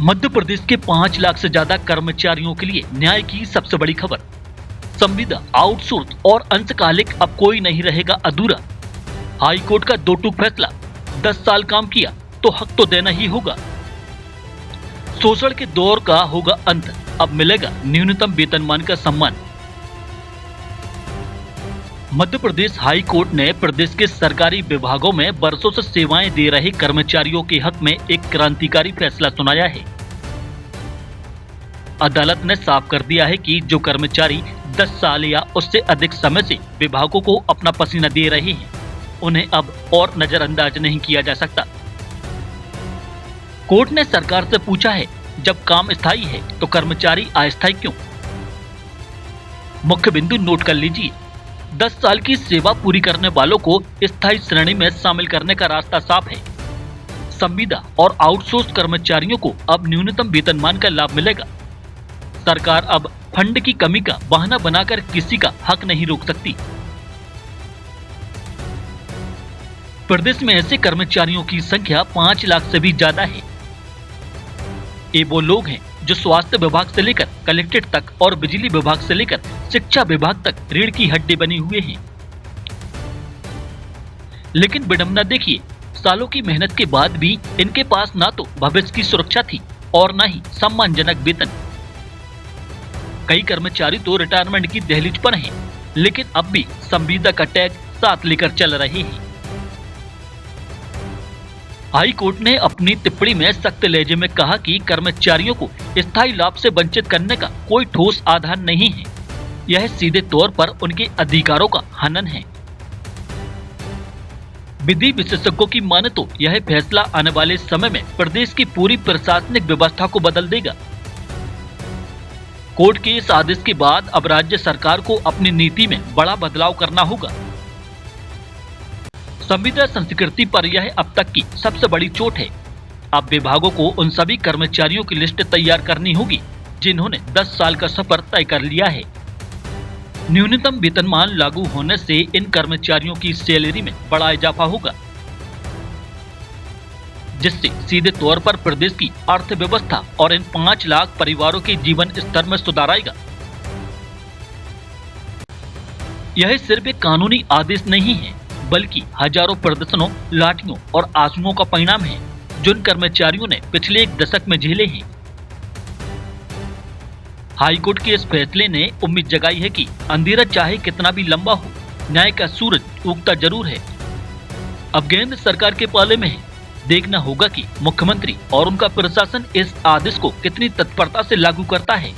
मध्य प्रदेश के 5 लाख से ज्यादा कर्मचारियों के लिए न्याय की सबसे बड़ी खबर। संविदा, आउटसोर्स और अंशकालिक अब कोई नहीं रहेगा अधूरा। हाई कोर्ट का दो टूक फैसला, 10 साल काम किया तो हक तो देना ही होगा। शोषण के दौर का होगा अंत, अब मिलेगा न्यूनतम वेतनमान का सम्मान। मध्य प्रदेश हाई कोर्ट ने प्रदेश के सरकारी विभागों में वर्षों से सेवाएं दे रहे कर्मचारियों के हक में एक क्रांतिकारी फैसला सुनाया है। अदालत ने साफ कर दिया है कि जो कर्मचारी 10 साल या उससे अधिक समय से विभागों को अपना पसीना दे रहे हैं, उन्हें अब और नजरअंदाज नहीं किया जा सकता। कोर्ट ने सरकार से पूछा है, जब काम स्थायी है तो कर्मचारी अस्थायी क्यों? मुख्य बिंदु नोट कर लीजिए। 10 साल की सेवा पूरी करने वालों को स्थायी श्रेणी में शामिल करने का रास्ता साफ है। संविदा और आउटसोर्स कर्मचारियों को अब न्यूनतम वेतनमान का लाभ मिलेगा। सरकार अब फंड की कमी का बहाना बनाकर किसी का हक नहीं रोक सकती। प्रदेश में ऐसे कर्मचारियों की संख्या 5 लाख से भी ज्यादा है। ये वो लोग हैं जो स्वास्थ्य विभाग से लेकर कलेक्ट्रेट तक और बिजली विभाग से लेकर शिक्षा विभाग तक रीढ़ की हड्डी बने हुए हैं। लेकिन विडंबना देखिए, सालों की मेहनत के बाद भी इनके पास ना तो भविष्य की सुरक्षा थी और ना ही सम्मानजनक वेतन। कई कर्मचारी तो रिटायरमेंट की दहलीज पर हैं, लेकिन अब भी संविदा का टैग साथ लेकर चल रहे हैं। हाई कोर्ट ने अपनी टिप्पणी में सख्त लहजे में कहा कि कर्मचारियों को स्थायी लाभ से वंचित करने का कोई ठोस आधार नहीं है। यह सीधे तौर पर उनके अधिकारों का हनन है। विधि विशेषज्ञों की माने तो यह फैसला आने वाले समय में प्रदेश की पूरी प्रशासनिक व्यवस्था को बदल देगा। कोर्ट के इस आदेश के बाद अब राज्य सरकार को अपनी नीति में बड़ा बदलाव करना होगा। संविदा संस्कृति पर यह अब तक की सबसे बड़ी चोट है। अब विभागों को उन सभी कर्मचारियों की लिस्ट तैयार करनी होगी जिन्होंने 10 साल का सफर तय कर लिया है। न्यूनतम वेतनमान लागू होने से इन कर्मचारियों की सैलरी में बड़ा इजाफा होगा, जिससे सीधे तौर पर प्रदेश की अर्थव्यवस्था और इन 5 लाख परिवारों के जीवन स्तर में सुधार आएगा। यह सिर्फ एक कानूनी आदेश नहीं है, बल्कि हजारों प्रदर्शनों, लाठियों और आंसुओं का परिणाम है जो इन कर्मचारियों ने पिछले 1 दशक में झेले हैं। हाईकोर्ट के इस फैसले ने उम्मीद जगाई है कि अंधेरा चाहे कितना भी लंबा हो, न्याय का सूरज उगता जरूर है। अब गेंद सरकार के पाले में है। देखना होगा कि मुख्यमंत्री और उनका प्रशासन इस आदेश को कितनी तत्परता से लागू करता है।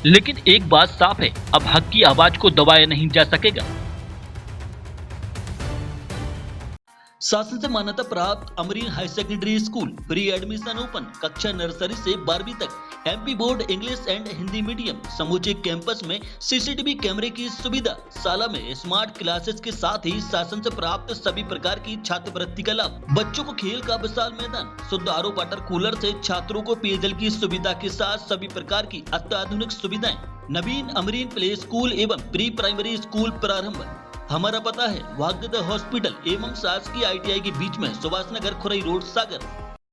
लेकिन एक बात साफ है, अब हक की आवाज को दबाया नहीं जा सकेगा। शासन से मान्यता प्राप्त Amreen high secondary school pre admission open, कक्षा नर्सरी से 12वीं तक, MP board English and Hindi medium. समूचे कैंपस में सीसीटीवी कैमरे की सुविधा, शाला में स्मार्ट क्लासेस के साथ ही शासन से प्राप्त सभी प्रकार की छात्रवृत्ति का लाभ। बच्चों को खेल का विशाल मैदान, शुद्ध आरओ वाटर कूलर से छात्रों को पेयजल की सुविधा के साथ सभी प्रकार की अत्याधुनिक सुविधाएं। नवीन अमरीन प्ले स्कूल एवं प्री प्राइमरी स्कूल प्रारंभ। हमारा पता है भाग्योदय हॉस्पिटल एवं शासकीय ITI के बीच में, सुभाष नगर, खुरई रोड, सागर।